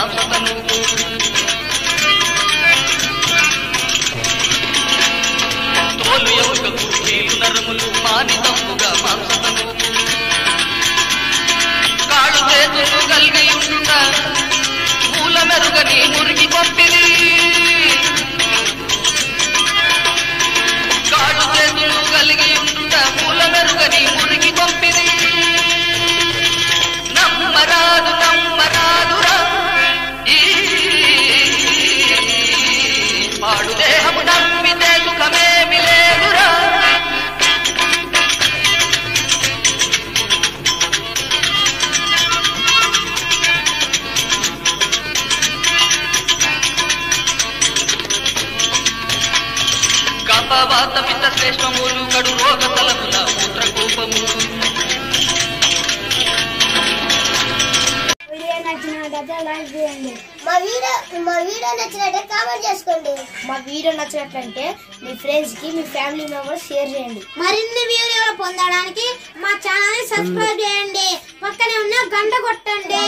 మాంసతను తోలు ఎముకకు కీలు నరములు మానితముగా మాంసతను కాళ్ళు చేతులు కలిగి ఉండుట మూల మెరుగని మురికి పంపిది కాళ్ళు చేతులు కలిగి ఉండుట మూల మెరుగని మురికి పంపిది నమ్మరాదు నమ్మరాదురా ఈ పాడు దేహము నమ్మితే సుఖమేమి లేదురా కపవాత పిత్త శ్రేష్టములు కడు రోగ తలముల మూత్రకూపము మా వీడియో నచ్చినట్టే కామెంట్ చేసుకోండి. మా వీడియో నచ్చినట్లయితే మీ ఫ్రెండ్స్ కి మీ ఫ్యామిలీ మెంబర్స్ షేర్ చేయండి. మరిన్ని వీడియోలు పొందడానికి మా ఛానల్ ని సబ్స్క్రైబ్ చేయండి. పక్కనే ఉన్న గంట కొట్టండి.